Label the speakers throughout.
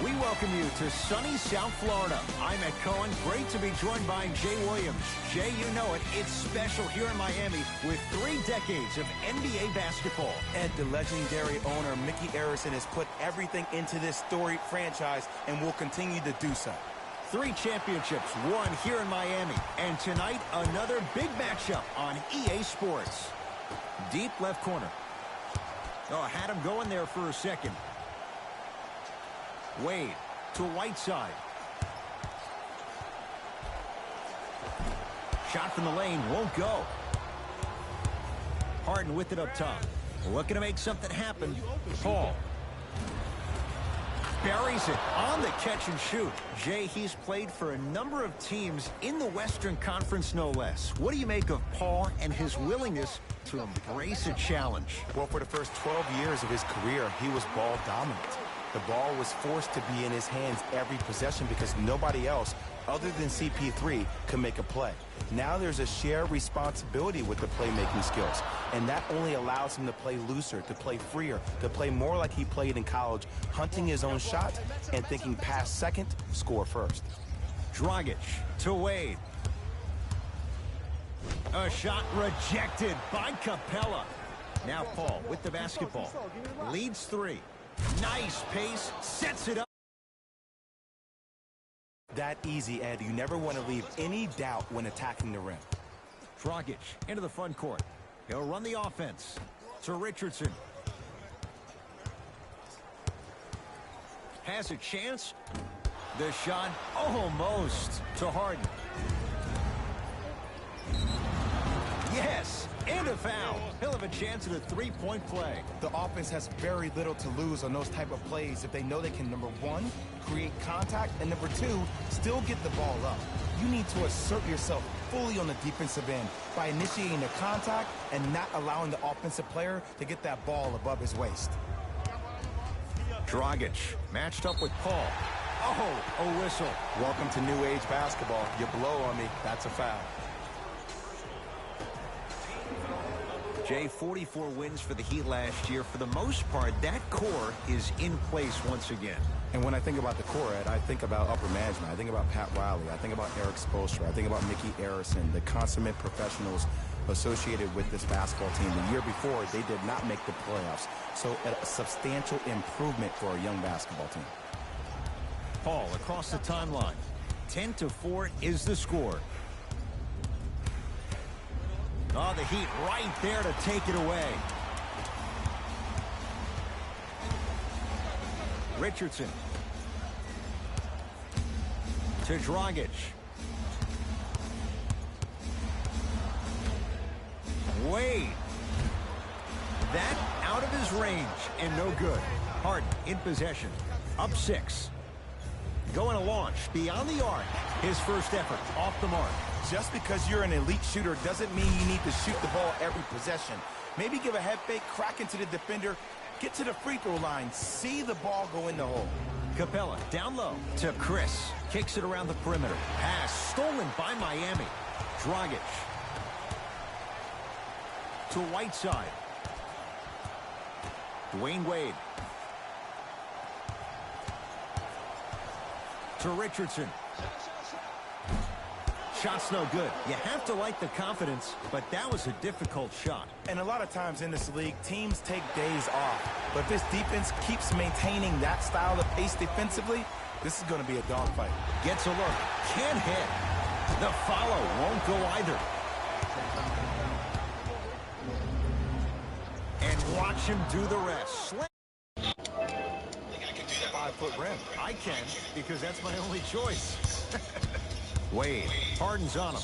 Speaker 1: We welcome you to sunny South Florida. I'm Ed Cohen. Great to be joined by Jay Williams. Jay, you know it. It's special here in Miami with 3 decades of NBA basketball.
Speaker 2: Ed, the legendary owner, Mickey Arison, has put everything into this storied franchise and will continue to do so.
Speaker 1: 3 championships won here in Miami. And tonight, another big matchup on EA Sports. Deep left corner. Oh, had him going there for a second. Wade to Whiteside. Shot from the lane won't go. Harden with it up top. Looking to make something happen. Paul. Buries it on the catch and shoot. Jay, he's played for a number of teams in the Western Conference, no less. What do you make of Paul and his willingness to embrace a challenge?
Speaker 2: Well, for the first 12 years of his career, he was ball dominant. The ball was forced to be in his hands every possession because nobody else other than CP3 could make a play. Now there's a shared responsibility with the playmaking skills, and that only allows him to play looser, to play freer, to play more like he played in college, hunting his own shot and thinking pass second, score first.
Speaker 1: Dragic to Wade. A shot rejected by Capella. Now Paul with the basketball. Leads 3. Nice pace, sets it up.
Speaker 2: That easy, Ed. You never want to leave any doubt when attacking the rim.
Speaker 1: Dragic into the front court. He'll run the offense to Richardson. Has a chance. The shot almost to Harden. Yes, and a foul. He'll have a chance at a three-point play.
Speaker 2: The offense has very little to lose on those type of plays if they know they can, number one, create contact, and number two, still get the ball up. You need to assert yourself fully on the defensive end by initiating the contact and not allowing the offensive player to get that ball above his waist.
Speaker 1: Dragic matched up with Paul. Oh, a whistle.
Speaker 2: Welcome to new age basketball. You blow on me, that's a foul.
Speaker 1: Jay, 44 wins for the Heat last year. For the most part, that core is in place once again.
Speaker 2: And when I think about the core, Ed, I think about upper management. I think about Pat Riley. I think about Eric Spoelstra. I think about Mickey Arison, the consummate professionals associated with this basketball team. The year before, they did not make the playoffs. So a substantial improvement for a young basketball team.
Speaker 1: Paul across the timeline. 10-4 is the score. Oh, the Heat right there to take it away. Richardson. To Dragic. Wade. That out of his range and no good. Harden in possession. Up 6. Going to launch beyond the arc. His first effort off the mark.
Speaker 2: Just because you're an elite shooter doesn't mean you need to shoot the ball every possession. Maybe give a head fake, crack into the defender, get to the free throw line, see the ball go in the hole.
Speaker 1: Capella down low to Chris. Kicks it around the perimeter. Pass stolen by Miami. Dragic. To Whiteside. Dwayne Wade. To Richardson. Shot's no good. You have to like the confidence, but that was a difficult shot.
Speaker 2: And a lot of times in this league, teams take days off. But if this defense keeps maintaining that style of pace defensively, this is going to be a dogfight.
Speaker 1: Gets a look. Can't hit. The follow won't go either. And watch him do the rest.
Speaker 2: Think I can do that 5-foot rim?
Speaker 1: I can, because that's my only choice. Wade. Harden's on him.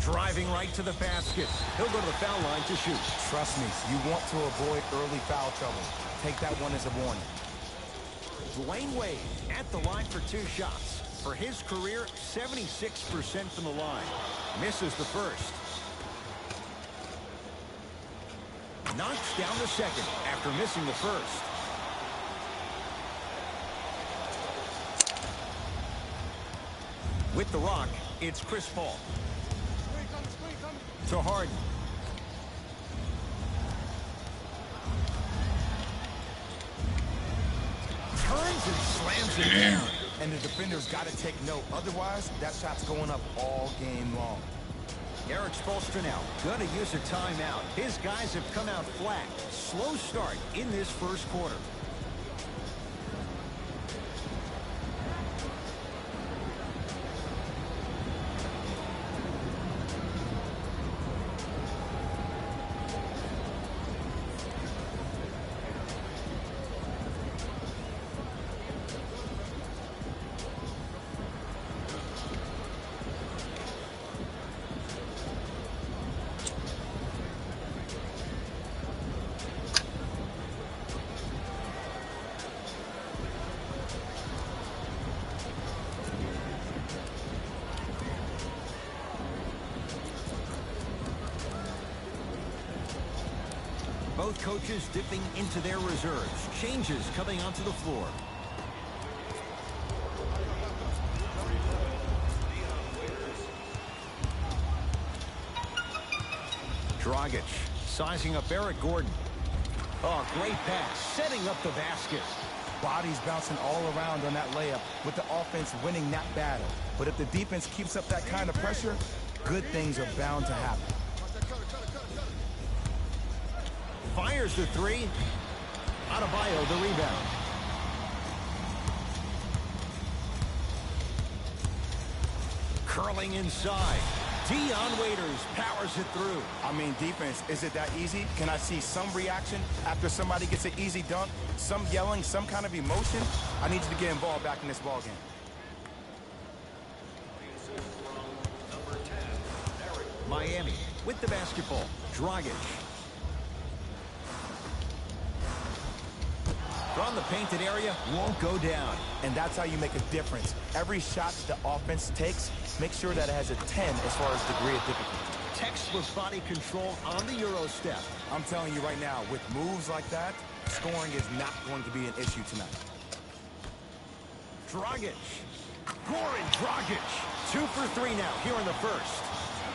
Speaker 1: Driving right to the basket. He'll go to the foul line to shoot.
Speaker 2: Trust me, you want to avoid early foul trouble. Take that one as a warning.
Speaker 1: Dwayne Wade at the line for 2 shots. For his career, 76% from the line. Misses the first. Knocks down the second after missing the first. With the rock, it's Chris Paul. To Harden. Turns and slams it down.
Speaker 2: And the defender's got to take note. Otherwise, that shot's going up all game long.
Speaker 1: Eric Spoelstra now going to use a timeout. His guys have come out flat. Slow start in this first quarter. Both coaches dipping into their reserves. Changes coming onto the floor. Dragic sizing up Eric Gordon. Oh, great pass, setting up the basket.
Speaker 2: Bodies bouncing all around on that layup with the offense winning that battle. But if the defense keeps up that kind of pressure, good things are bound to happen.
Speaker 1: Fires the three. Adebayo the rebound. Curling inside. Dion Waiters powers it through.
Speaker 2: I mean, defense, is it that easy? Can I see some reaction after somebody gets an easy dunk? Some yelling, some kind of emotion? I need you to get involved back in this ballgame.
Speaker 1: Miami with the basketball. Dragic. From the painted area, won't go down.
Speaker 2: And that's how you make a difference. Every shot the offense takes, make sure that it has a 10 as far as degree of difficulty.
Speaker 1: Textbook body control on the Euro step.
Speaker 2: I'm telling you right now, with moves like that, scoring is not going to be an issue tonight.
Speaker 1: Dragic. Goran Dragic. 2 for 3 now here in the first.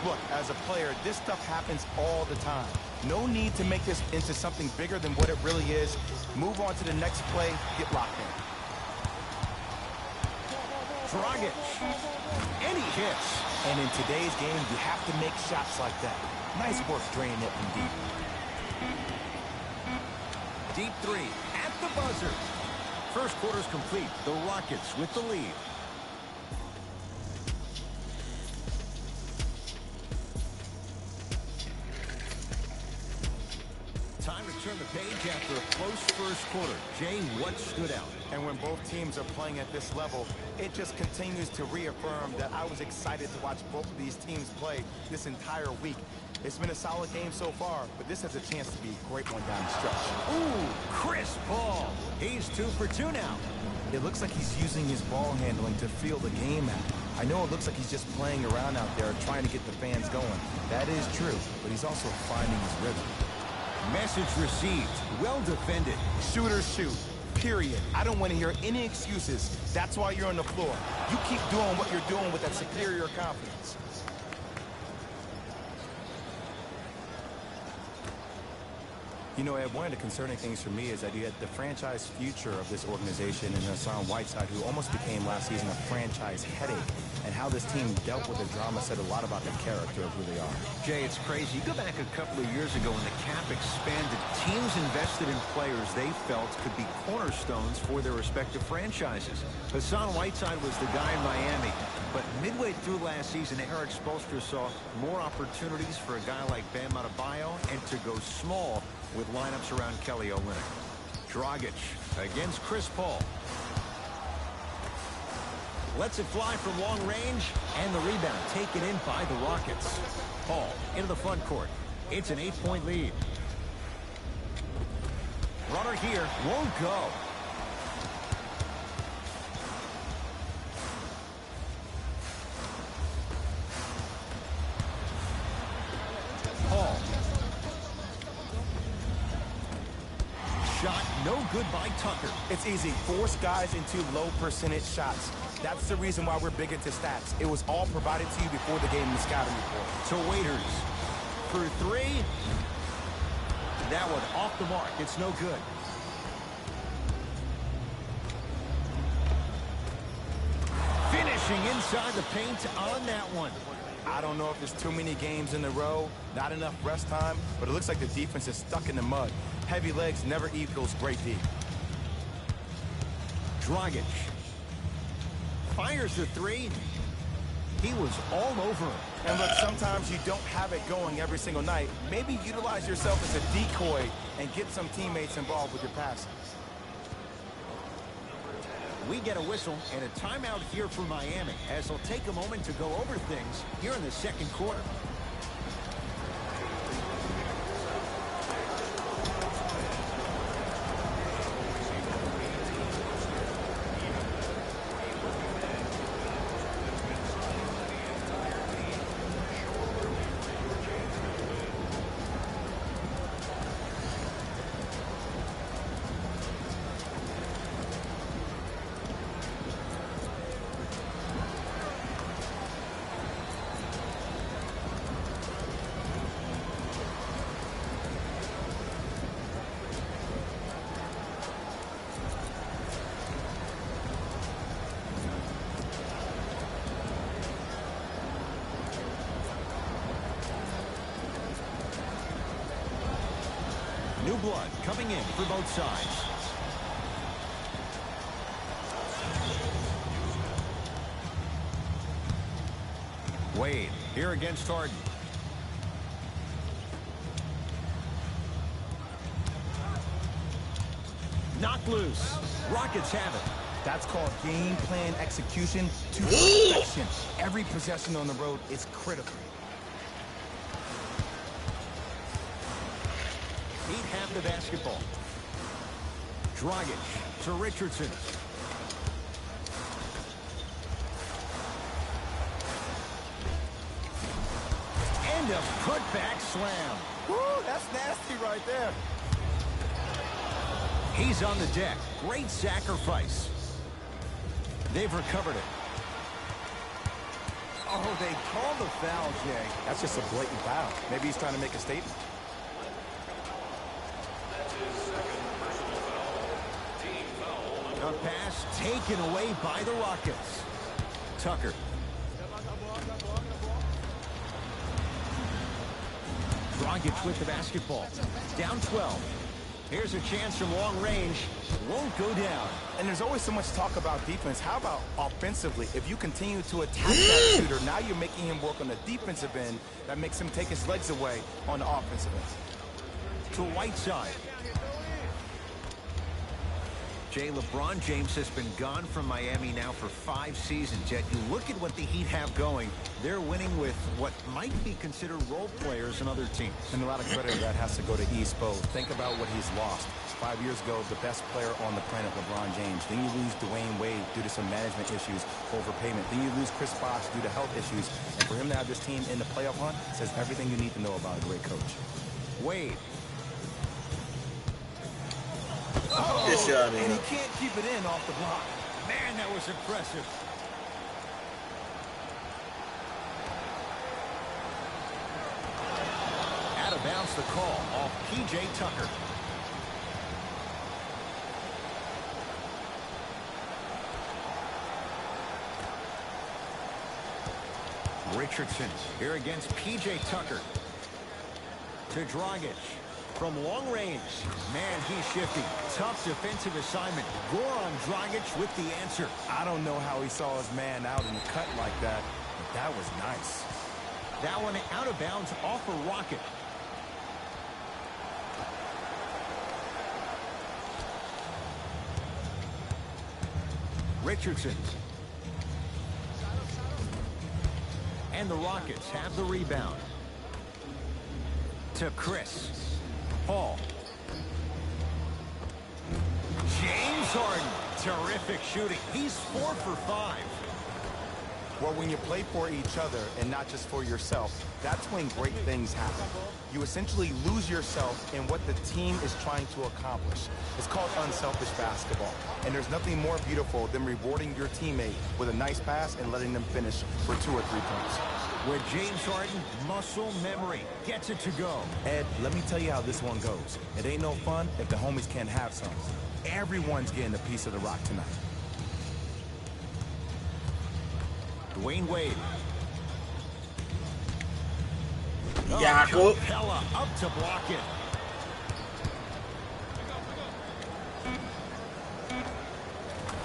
Speaker 2: Look, as a player, this stuff happens all the time. No need to make this into something bigger than what it really is. Move on to the next play, get locked in.
Speaker 1: Dragic. And he hits.
Speaker 2: And in today's game, you have to make shots like that. Nice work draining it from deep.
Speaker 1: Deep three at the buzzer. First quarter's complete. The Rockets with the lead. Time to turn the page after a close first quarter. Jay, what stood out?
Speaker 2: And when both teams are playing at this level, it just continues to reaffirm that I was excited to watch both of these teams play this entire week. It's been a solid game so far, but this has a chance to be a great one down the stretch.
Speaker 1: Ooh, Chris Paul. He's 2 for 2 now.
Speaker 2: It looks like he's using his ball handling to feel the game out. I know it looks like he's just playing around out there trying to get the fans going. That is true, but he's also finding his rhythm.
Speaker 1: Message received. Well defended.
Speaker 2: Shooters shoot. Period. I don't want to hear any excuses. That's why you're on the floor. You keep doing what you're doing with that superior confidence. You know, Ed, one of the concerning things for me is that you had the franchise future of this organization and Hassan Whiteside, who almost became last season a franchise headache. And how this team dealt with the drama said a lot about the character of who they are.
Speaker 1: Jay, it's crazy. You go back a couple of years ago when the cap expanded. Teams invested in players they felt could be cornerstones for their respective franchises. Hassan Whiteside was the guy in Miami. But midway through last season, Eric Spoelstra saw more opportunities for a guy like Bam Adebayo and to go small with lineups around Kelly Olynyk. Dragic against Chris Paul. Lets it fly from long range, and the rebound taken in by the Rockets. Paul into the front court. It's an 8-point lead. Runner here won't go. Paul. Shot no good by Tucker.
Speaker 2: It's easy. Force guys into low percentage shots. That's the reason why we're big into stats. It was all provided to you before the game in the scouting report.
Speaker 1: To Waiters. For 3. That one off the mark. It's no good. Finishing inside the paint on that one.
Speaker 2: I don't know if there's too many games in a row, not enough rest time, but it looks like the defense is stuck in the mud. Heavy legs never equals great D.
Speaker 1: Dragic. Fires the 3. He was all over him.
Speaker 2: And look, sometimes you don't have it going every single night. Maybe utilize yourself as a decoy and get some teammates involved with your passing.
Speaker 1: We get a whistle and a timeout here for Miami as they'll take a moment to go over things here in the second quarter. New blood coming in for both sides. Wade here against Harden. Knocked loose. Rockets have it.
Speaker 2: That's called game plan execution to perfection. Every possession on the road is critical.
Speaker 1: Heat have the basketball. Dragic to Richardson. And a putback slam.
Speaker 2: Woo, that's nasty right there.
Speaker 1: He's on the deck. Great sacrifice. They've recovered it.
Speaker 2: Oh, they called the foul, Jay. That's just a blatant foul. Maybe he's trying to make a statement.
Speaker 1: A pass taken away by the Rockets. Tucker. Dragic with the basketball. Down 12. Here's a chance from long range. Won't go down.
Speaker 2: And there's always so much talk about defense. How about offensively? If you continue to attack that shooter, now you're making him work on the defensive end. That makes him take his legs away on the offensive end.
Speaker 1: To Whiteside. Jay, LeBron James has been gone from Miami now for 5 seasons, yet you look at what the Heat have going. They're winning with what might be considered role players in other teams.
Speaker 2: And a lot of credit of that has to go to Spo. Think about what he's lost. 5 years ago, the best player on the planet, LeBron James. Then you lose Dwayne Wade due to some management issues, overpayment. Then you lose Chris Bosh due to health issues. And for him to have this team in the playoff hunt says everything you need to know about a great coach.
Speaker 1: Wade.
Speaker 3: Oh, good shot,
Speaker 1: and he can't keep it in off the block. Man, that was impressive. Out of bounds the call off P.J. Tucker. Richardson here against P.J. Tucker. To Dragic. From long range. Man, he's shifty. Tough defensive assignment. Goran Dragic with the answer.
Speaker 2: I don't know how he saw his man out in the cut like that, but that was nice.
Speaker 1: That one out of bounds off a Rocket. Richardson. And the Rockets have the rebound. To Chris. Paul. James Harden. Terrific shooting. He's 4 for 5.
Speaker 2: Well, when you play for each other and not just for yourself, that's when great things happen. You essentially lose yourself in what the team is trying to accomplish. It's called unselfish basketball. And there's nothing more beautiful than rewarding your teammate with a nice pass and letting them finish for 2 or 3 points.
Speaker 1: With James Harden, muscle memory, gets it to go.
Speaker 2: Ed, let me tell you how this one goes. It ain't no fun if the homies can't have some. Everyone's getting a piece of the rock tonight.
Speaker 1: Dwayne Wade.
Speaker 3: Jakob.
Speaker 1: Capella up to block it.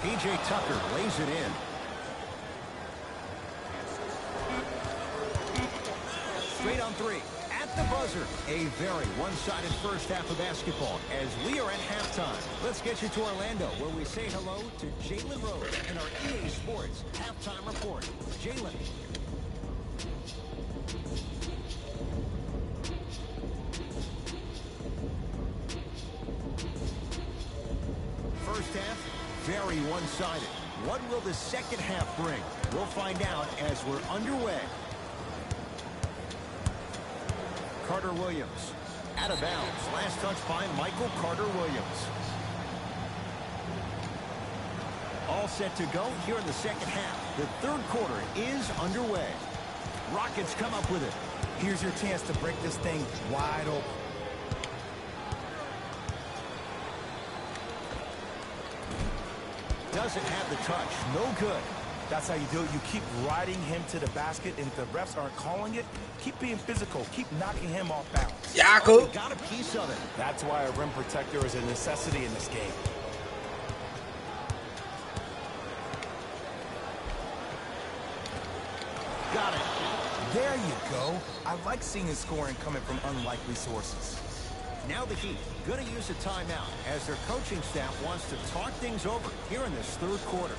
Speaker 1: P.J. Tucker lays it in. Straight on 3. At the buzzer. A very one-sided first half of basketball as we are at halftime. Let's get you to Orlando where we say hello to Jalen Rose in our EA Sports halftime report. Jalen. First half, very one-sided. What will the second half bring? We'll find out as we're underway. Carter Williams. Out of bounds. Last touch by Michael Carter-Williams. All set to go here in the second half. The third quarter is underway. Rockets come up with it.
Speaker 2: Here's your chance to break this thing wide open.
Speaker 1: Doesn't have the touch. No good.
Speaker 2: That's how you do it. You keep riding him to the basket, and if the refs aren't calling it, keep being physical. Keep knocking him off balance.
Speaker 3: Jakob.
Speaker 1: Got a piece of it.
Speaker 2: That's why a rim protector is a necessity in this game.
Speaker 1: Got it.
Speaker 2: There you go. I like seeing his scoring coming from unlikely sources.
Speaker 1: Now the Heat going to use a timeout as their coaching staff wants to talk things over here in this third quarter.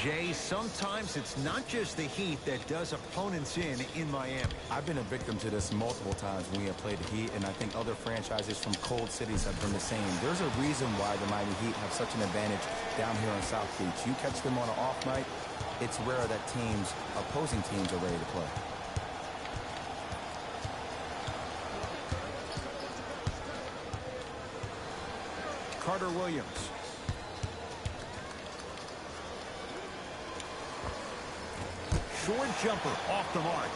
Speaker 1: Jay, sometimes it's not just the Heat that does opponents in Miami.
Speaker 2: I've been a victim to this multiple times when we have played the Heat, and I think other franchises from cold cities have been the same. There's a reason why the Miami Heat have such an advantage down here on South Beach. You catch them on an off night, it's rare that opposing teams are ready to play.
Speaker 1: Carter Williams. Short jumper off the mark.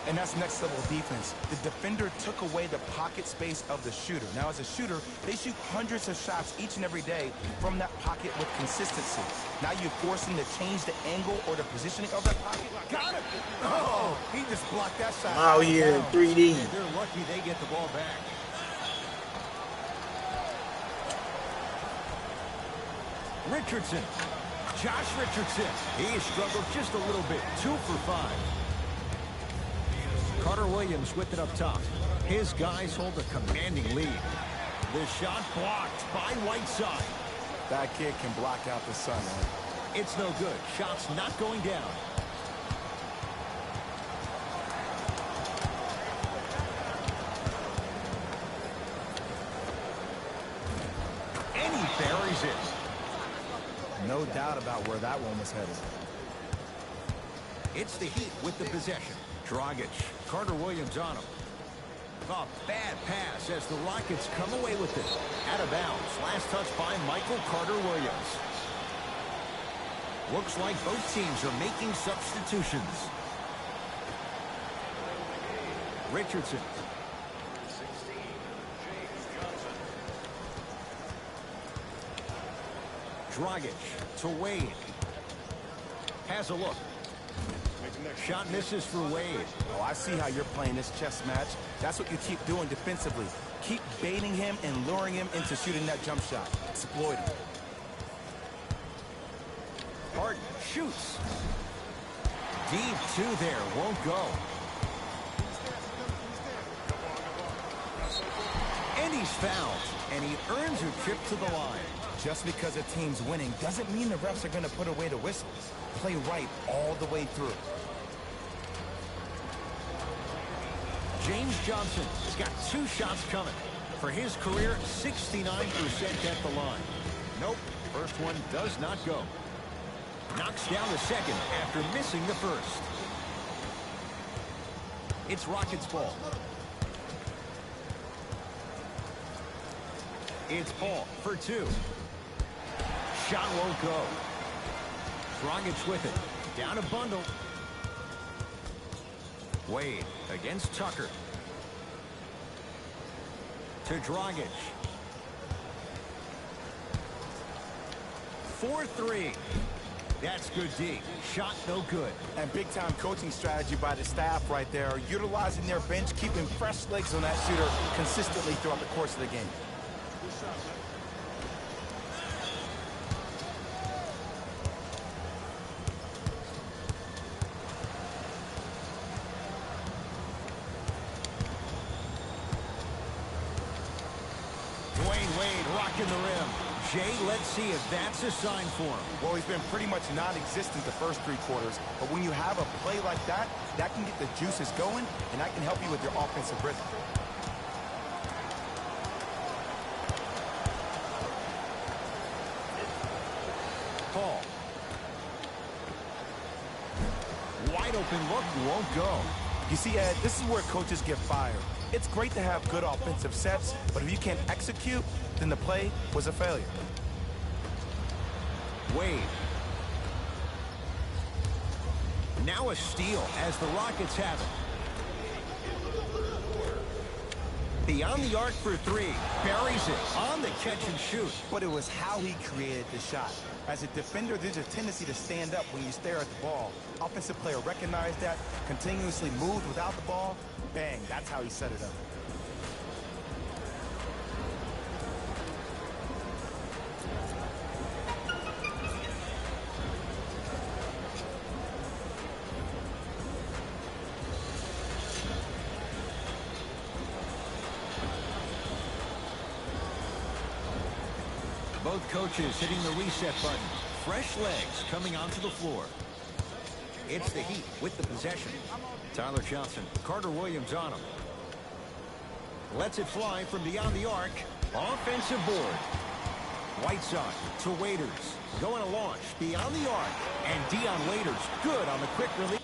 Speaker 2: And that's next level defense. The defender took away the pocket space of the shooter. Now, as a shooter, they shoot hundreds of shots each and every day from that pocket with consistency. Now you force him to change the angle or the positioning of that pocket.
Speaker 1: Got it!
Speaker 2: Oh, he just blocked that shot.
Speaker 3: Out here in 3D.
Speaker 1: They're lucky they get the ball back. Richardson. Josh Richardson. He struggled just a little bit. 2 for 5. Carter Williams with it up top. His guys hold a commanding lead. The shot blocked by Whiteside.
Speaker 2: That kid can block out the sun, man.
Speaker 1: It's no good. Shot's not going down. And he buries it.
Speaker 2: No doubt about where that one was headed.
Speaker 1: It's the Heat with the possession. Dragic. Carter Williams on him. A bad pass as the Rockets come away with it. Out of bounds. Last touch by Michael Carter Williams. Looks like both teams are making substitutions. Richardson. Dragic to Wade. Has a look. Shot misses for Wade.
Speaker 2: Oh, I see how you're playing this chess match. That's what you keep doing defensively. Keep baiting him and luring him into shooting that jump shot. Exploit him.
Speaker 1: Harden shoots. Deep 2 there. Won't go. And he's fouled. And he earns a trip to the line.
Speaker 2: Just because a team's winning doesn't mean the refs are going to put away the whistles. Play right all the way through.
Speaker 1: James Johnson has got 2 shots coming. For his career, 69% at the line. Nope, first one does not go. Knocks down the second after missing the first. It's Rockets ball. It's Paul for 2. Shot won't go. Dragic with it. Down a bundle. Wade against Tucker. To Dragic. 4-3. That's good D. Shot no good.
Speaker 2: And big-time coaching strategy by the staff right there, utilizing their bench, keeping fresh legs on that shooter consistently throughout the course of the game.
Speaker 1: In the rim. Jay, let's see if that's a sign for him.
Speaker 2: Well, he's been pretty much non-existent the first 3 quarters, but when you have a play like that, that can get the juices going, and that can help you with your offensive rhythm.
Speaker 1: Paul. Wide open look, won't go.
Speaker 2: You see, Ed, this is where coaches get fired. It's great to have good offensive sets, but if you can't execute, then the play was a failure.
Speaker 1: Wade. Now a steal as the Rockets have it. Beyond the arc for three. Buries it on the catch and shoot.
Speaker 2: But it was how he created the shot. As a defender, there's a tendency to stand up when you stare at the ball. Offensive player recognized that, continuously moved without the ball. Bang, that's how he set it up.
Speaker 1: Both coaches hitting the reset button. Fresh legs coming onto the floor. It's the Heat with the possession. Tyler Johnson, Carter Williams on him. Lets it fly from beyond the arc. Offensive board. Whiteside to Waiters. Going to launch beyond the arc. And Dion Waiters good on the quick release.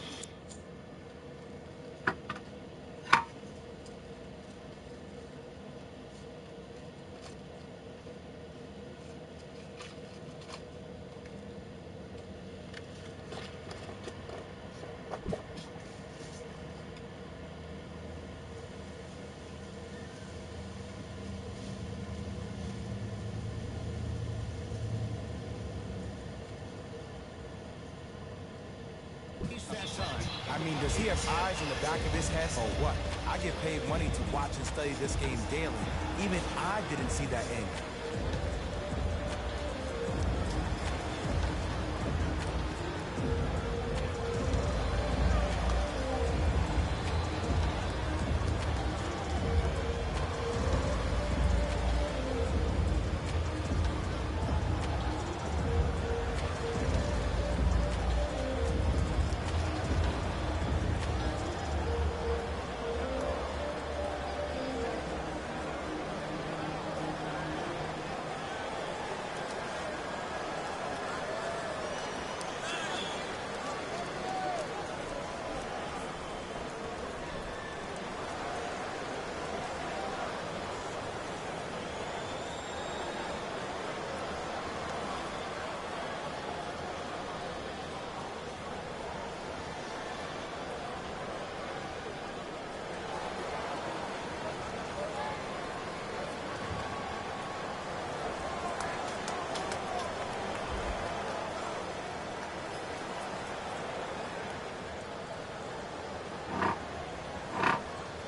Speaker 2: I mean, does he have eyes in the back of his head or what? I get paid money to watch and study this game daily. Even I didn't see that angle.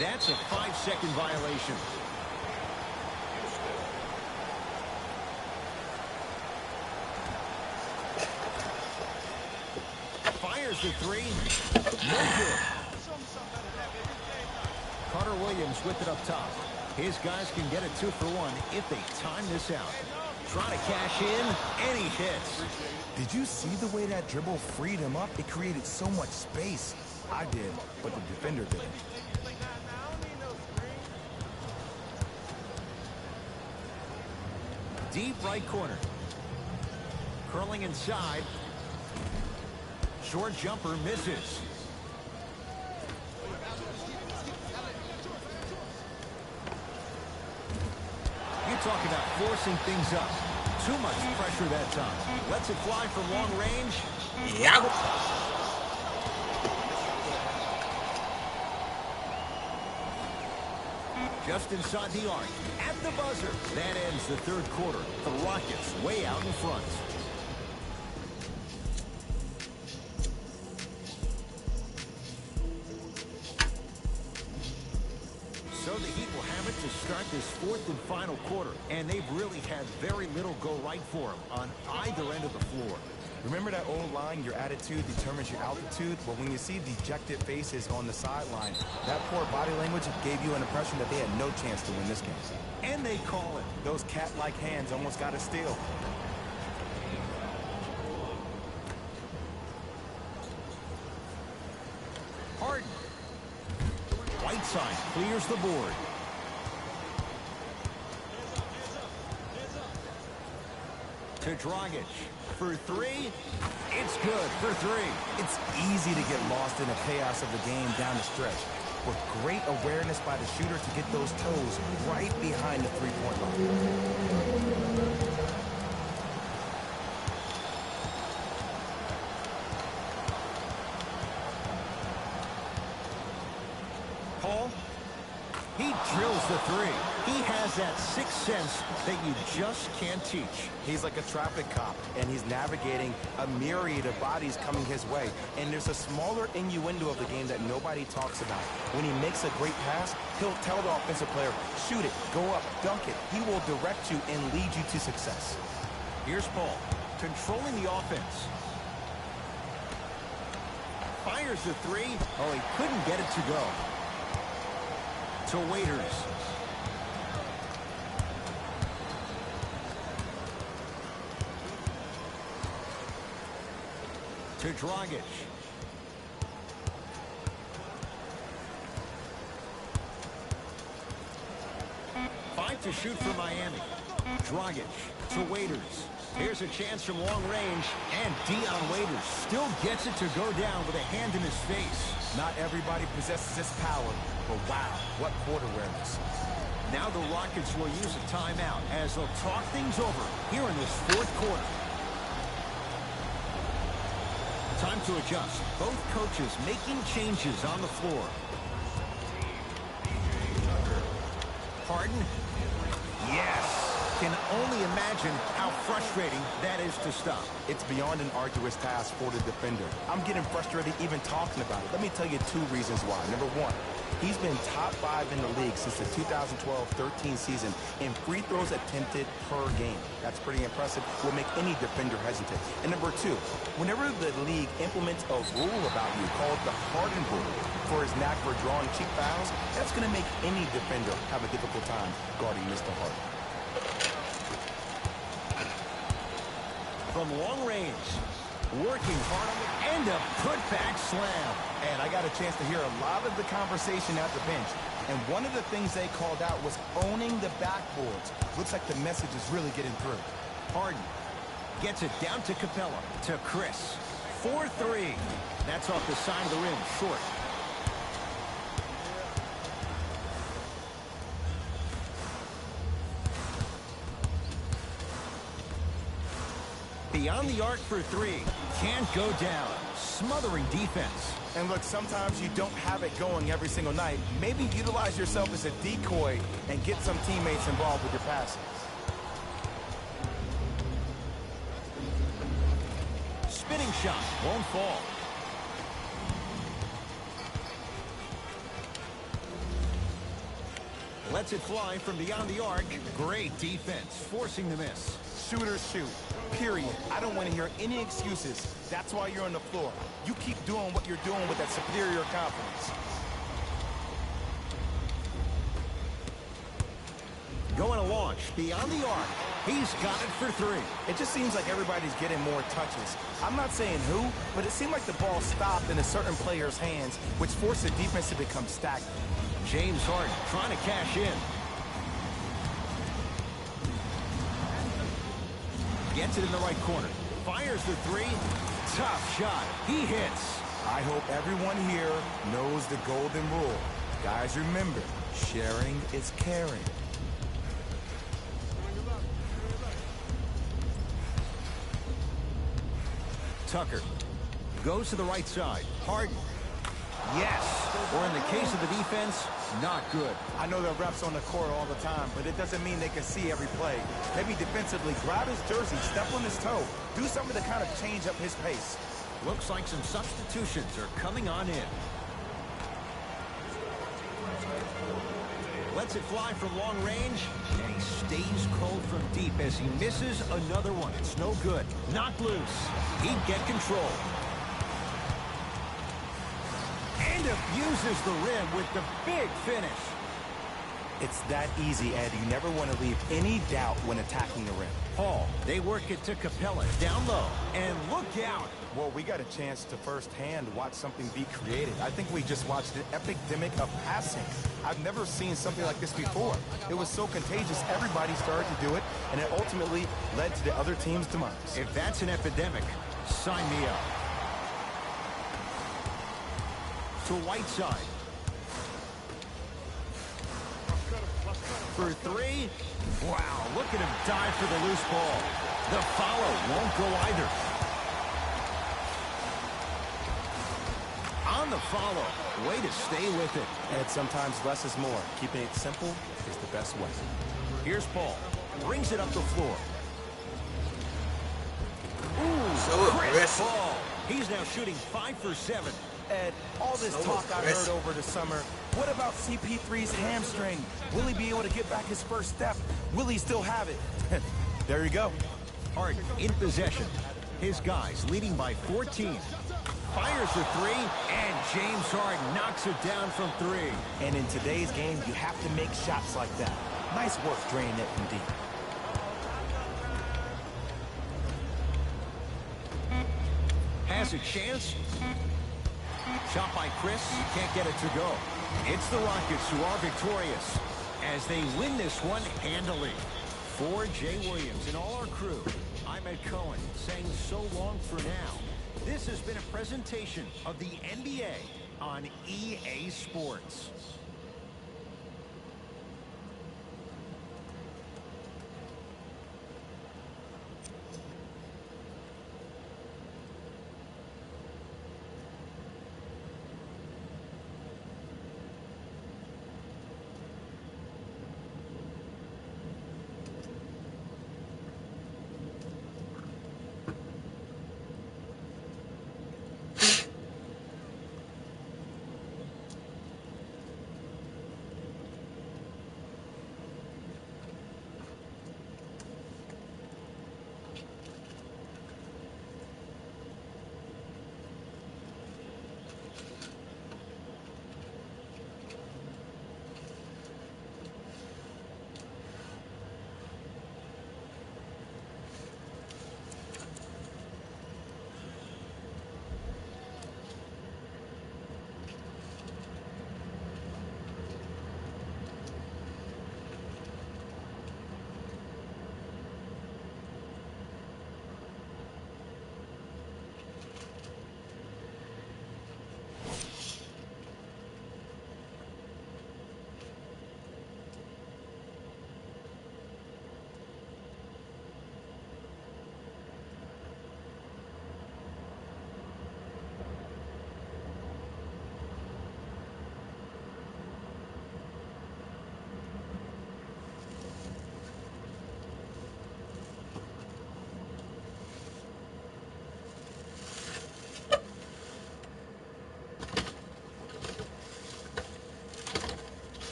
Speaker 1: That's a 5-second violation. Fires the three. No good. Carter Williams with it up top. His guys can get a 2-for-1 if they time this out. Trying to cash in, and he hits.
Speaker 2: Did you see the way that dribble freed him up? It created so much space. I did, but the defender didn't.
Speaker 1: Deep right corner. Curling inside. Short jumper misses. You talk about forcing things up. Too much pressure that time. Lets it fly from long range.
Speaker 3: Yep.
Speaker 1: Just inside the arc. At the buzzer. That ends the third quarter. The Rockets way out in front. So the Heat will have it to start this fourth and final quarter. And they've really had very little go right for them on either end of the floor.
Speaker 2: Remember that old line, your attitude determines your altitude? Well, when you see dejected faces on the sideline, that poor body language gave you an impression that they had no chance to win this game.
Speaker 1: And they call it.
Speaker 2: Those cat-like hands almost got a steal.
Speaker 1: Harden. Whiteside clears the board. To Dragic. For three, it's good for three.
Speaker 2: It's easy to get lost in the chaos of the game down the stretch. With great awareness by the shooter to get those toes right behind the three-point line.
Speaker 1: three. He has that sixth sense that you just can't teach.
Speaker 2: He's like a traffic cop, and he's navigating a myriad of bodies coming his way. And there's a smaller innuendo of the game that nobody talks about. When he makes a great pass, he'll tell the offensive player, shoot it, go up, dunk it. He will direct you and lead you to success.
Speaker 1: Here's Paul, controlling the offense. Fires the three. Oh, he couldn't get it to go. To Waiters. To Dragic. Five to shoot for Miami. Dragic to Waiters. Here's a chance from long range, and Dion Waiters still gets it to go down with a hand in his face.
Speaker 2: Not everybody possesses this power, but wow, what court awareness.
Speaker 1: Now the Rockets will use a timeout as they'll talk things over here in this fourth quarter. Time to adjust. Both coaches making changes on the floor. Harden. Yes. Can only imagine how frustrating that is to stop.
Speaker 2: It's beyond an arduous task for the defender. I'm getting frustrated even talking about it. Let me tell you two reasons why. Number one, he's been top 5 in the league since the 2012-13 season in free throws attempted per game. That's pretty impressive. Will make any defender hesitant. And number two, whenever the league implements a rule about you called the Harden rule for his knack for drawing cheap fouls, that's going to make any defender have a difficult time guarding Mr. Harden.
Speaker 1: From long range, working hard on it, and a putback slam.
Speaker 2: And I got a chance to hear a lot of the conversation at the bench. And one of the things they called out was owning the backboards. Looks like the message is really getting through.
Speaker 1: Harden gets it down to Capella, to Chris. 4-3. That's off the side of the rim, short. Beyond the arc for three. Can't go down. Smothering defense.
Speaker 2: And look, sometimes you don't have it going every single night. Maybe utilize yourself as a decoy and get some teammates involved with your passing.
Speaker 1: Spinning shot. Won't fall. Lets it fly from beyond the arc. Great defense, forcing the miss.
Speaker 2: Shooters shoot. Period. I don't want to hear any excuses. That's why you're on the floor. You keep doing what you're doing with that superior confidence.
Speaker 1: Going to launch beyond the arc. He's got it for three.
Speaker 2: It just seems like everybody's getting more touches. I'm not saying who, but it seemed like the ball stopped in a certain player's hands, which forced the defense to become stagnant.
Speaker 1: James Harden trying to cash in. Gets it in the right corner. Fires the three. Tough shot. He hits.
Speaker 2: I hope everyone here knows the golden rule. Guys, remember, sharing is caring.
Speaker 1: Tucker goes to the right side. Harden. Yes. Or in the case of the defense, not good.
Speaker 2: I know there are refs on the court all the time, but it doesn't mean they can see every play. Maybe defensively, grab his jersey, step on his toe, do something to kind of change up his pace.
Speaker 1: Looks like some substitutions are coming on in. Lets it fly from long range, and he stays cold from deep as he misses another one. It's no good. Knocked loose. He'd get control. And abuses the rim with the big finish.
Speaker 2: It's that easy, Ed. You never want to leave any doubt when attacking the rim.
Speaker 1: Paul, they work it to Capella, down low, and look out.
Speaker 2: Well, we got a chance to firsthand watch something be created. I think we just watched an epidemic of passing. I've never seen something like this before. It was so contagious, everybody started to do it, and it ultimately led to the other team's demise.
Speaker 1: If that's an epidemic, sign me up. To Whiteside. For three. Wow, look at him dive for the loose ball. The follow won't go either. On the follow. Way to stay with it.
Speaker 2: And sometimes less is more. Keeping it simple is the best way.
Speaker 1: Here's Paul. Brings it up the floor. Ooh,
Speaker 3: So
Speaker 1: Chris
Speaker 3: aggressive.
Speaker 1: Paul. He's now shooting 5 for 7.
Speaker 2: Ed, all this
Speaker 3: So
Speaker 2: talk I heard
Speaker 3: aggressive.
Speaker 2: over the summer, what about CP3's hamstring? Will he be able to get back his first step? Will he still have it? There you go.
Speaker 1: Harden in possession. His guys leading by 14. Fires the 3, and James Harden knocks it down from 3.
Speaker 2: And in today's game, you have to make shots like that. Nice work draining it from deep.
Speaker 1: Has a chance. Shot by Chris. Can't get it to go. It's the Rockets who are victorious as they win this one handily. For Jay Williams and all our crew, I'm Ed Cohen saying so long for now. This has been a presentation of the NBA on EA Sports.